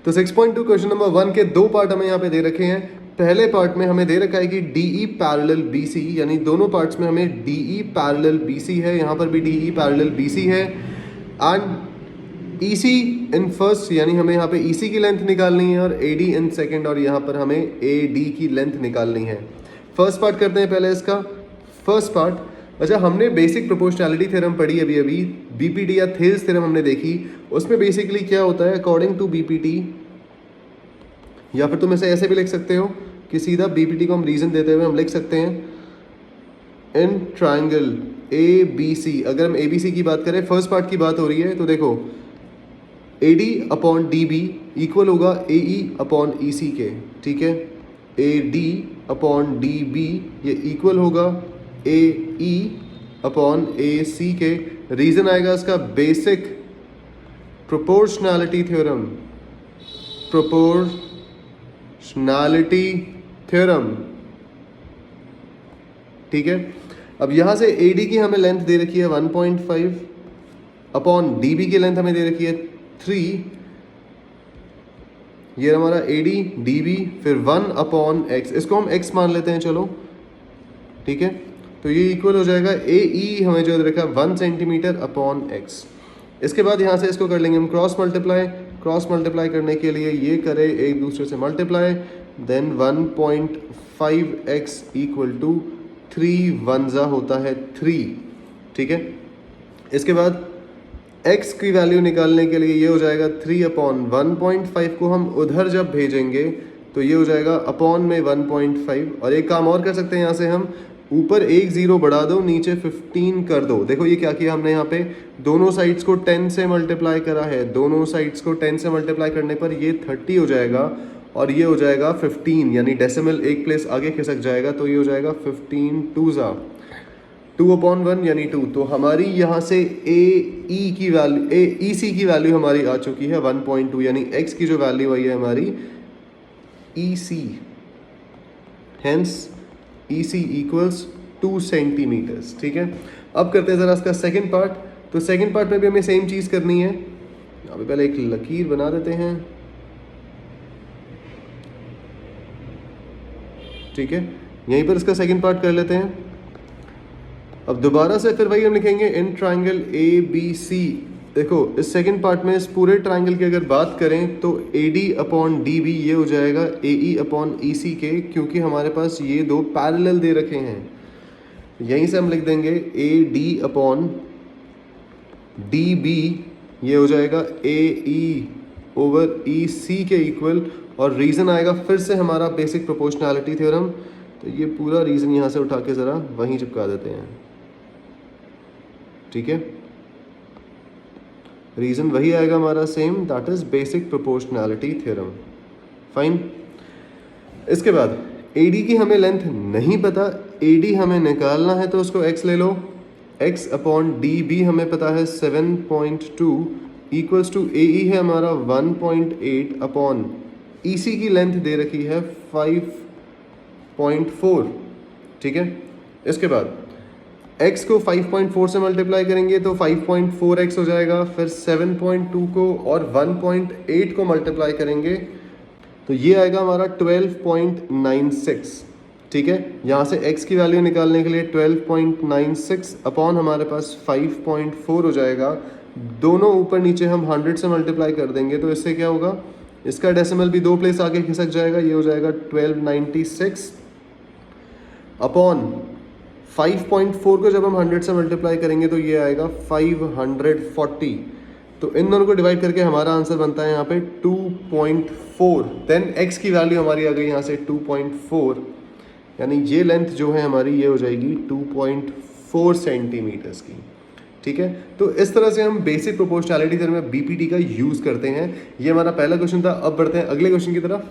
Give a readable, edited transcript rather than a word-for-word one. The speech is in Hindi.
तो 6.2 क्वेश्चन नंबर 1 के दो पार्ट हमें यहाँ पे दे रखे हैं। पहले पार्ट में हमें दे रखा है कि DE पैरेलल BC, यानी दोनों पार्ट्स में हमें DE पैरेलल BC है, यहाँ पर भी DE पैरेलल BC है, एंड EC इन फर्स्ट, यानी हमें यहाँ पे EC की लेंथ निकालनी है, और AD इन सेकेंड, और यहाँ पर हमें AD की लेंथ निकालनी है। फर्स्ट पार्ट करते हैं पहले इसका। फर्स्ट पार्ट, अच्छा हमने बेसिक प्रोपोर्शनैलिटी थ्योरम पढ़ी अभी BPT या थेल्स थ्योरम हमने देखी। उसमें बेसिकली क्या होता है, अकॉर्डिंग टू BPT, या फिर तुम इसे ऐसे भी लिख सकते हो कि सीधा BPT को हम रीजन देते हुए हम लिख सकते हैं इन ट्राइंगल ABC, अगर हम ABC की बात करें, फर्स्ट पार्ट की बात हो रही है, तो देखो AD अपॉन DB इक्वल होगा AE अपॉन EC के, ठीक है। AD अपॉन DB ये इक्वल होगा AE अपॉन AC के। रीजन आएगा इसका basic proportionality theorem, proportionality theorem, ठीक है। अब यहां से AD की हमें लेंथ दे रखी है 1.5 अपॉन DB की लेंथ हमें दे रखी है 3, ये हमारा AD DB, फिर 1 अपॉन x, इसको हम x मान लेते हैं, चलो ठीक है। तो ये इक्वल हो जाएगा AE हमें जो दे रखा है 1 सेंटीमीटर अपॉन x। इसके बाद यहाँ से इसको कर लेंगे हम क्रॉस मल्टीप्लाई। क्रॉस मल्टीप्लाई करने के लिए ये करे एक दूसरे से multiply, then 1.5x equal to 3 1 होता है 3, ठीक है। इसके बाद x की वैल्यू निकालने के लिए ये हो जाएगा 3 अपॉन 1.5 को हम उधर जब भेजेंगे तो ये हो जाएगा अपॉन में 1.5। और एक काम और कर सकते हैं, यहाँ से हम ऊपर एक जीरो बढ़ा दो, नीचे 15 कर दो। देखो ये क्या किया हमने, यहाँ पे दोनों साइड्स को 10 से मल्टीप्लाई करा है, दोनों साइड्स को 10 से मल्टीप्लाई करने पर ये 30 हो जाएगा, और ये हो जाएगा 15, यानी डेसिमल एक प्लेस आगे खिसक जाएगा, तो ये हो जाएगा 15 2 अपॉन 1 यानी 2। तो हमारी यहाँ से AE की वैल्यू, EC की वैल्यू हमारी आ चुकी है 1.2, यानी x की जो वैल्यू आई है हमारी EC, hence EC equals 2 centimetres, ठीक है। अब करते हैं ज़रा इसका सेकंड पार्ट। तो सेकंड पार्ट में भी हमें सेम चीज़ करनी है। अभी पहले एक लकीर बना देते हैं, ठीक है। यहीं पर इसका सेकंड पार्ट कर लेते हैं। अब दोबारा से फिर वही हम लिखेंगे इन ट्राइंगल ABC। देखो इस सेकंड पार्ट में इस पूरे ट्राइंगल की अगर बात करें तो AD अपॉन DB ये हो जाएगा AE अपॉन EC के, क्योंकि हमारे पास ये दो पैरेलल दे रखे हैं। यहीं से हम लिख देंगे AD अपॉन DB ये हो जाएगा AE ओवर EC के इक्वल, और रीज़न आएगा फिर से हमारा बेसिक प्रोपोर्शनैलिटी थ्योरम। तो ये पूरा रीज़न यहाँ से उठा के ज़रा वहीं चिपका देते हैं, ठीक है। रीज़न वही आएगा हमारा same, that is basic proportionality theorem, fine. इसके बाद AD की हमें लेंथ नहीं पता, AD हमें निकालना है, तो उसको x ले लो। x अपॉन DB हमें पता है 7.2 इक्वल्स टू AE है हमारा 1.8 अपॉन EC की लेंथ दे रखी है 5.4, ठीक है। इसके बाद x को 5.4 से मल्टीप्लाई करेंगे तो 5.4x हो जाएगा, फिर 7.2 को और 1.8 को मल्टीप्लाई करेंगे तो ये आएगा हमारा 12.96, ठीक है। यहाँ से x की वैल्यू निकालने के लिए 12.96 अपॉन हमारे पास 5.4 हो जाएगा। दोनों ऊपर नीचे हम 100 से मल्टीप्लाई कर देंगे, तो इससे क्या होगा, इसका डेसिमल भी दो प्लेस आगे खिसक जाएगा, ये हो जाएगा 1296 अपॉन 5.4 को जब हम 100 से मल्टीप्लाई करेंगे तो ये आएगा 540। तो इन दोनों को डिवाइड करके हमारा आंसर बनता है यहाँ पे 2.4। देन x की वैल्यू हमारी आ गई यहाँ से 2.4, यानी ये लेंथ जो है हमारी ये हो जाएगी 2.4 सेंटीमीटर्स की, ठीक है। तो इस तरह से हम बेसिक प्रोपोर्शनैलिटी थ्योरम में BPT का यूज़ करते हैं। ये हमारा पहला क्वेश्चन था। अब बढ़ते हैं अगले क्वेश्चन की तरफ।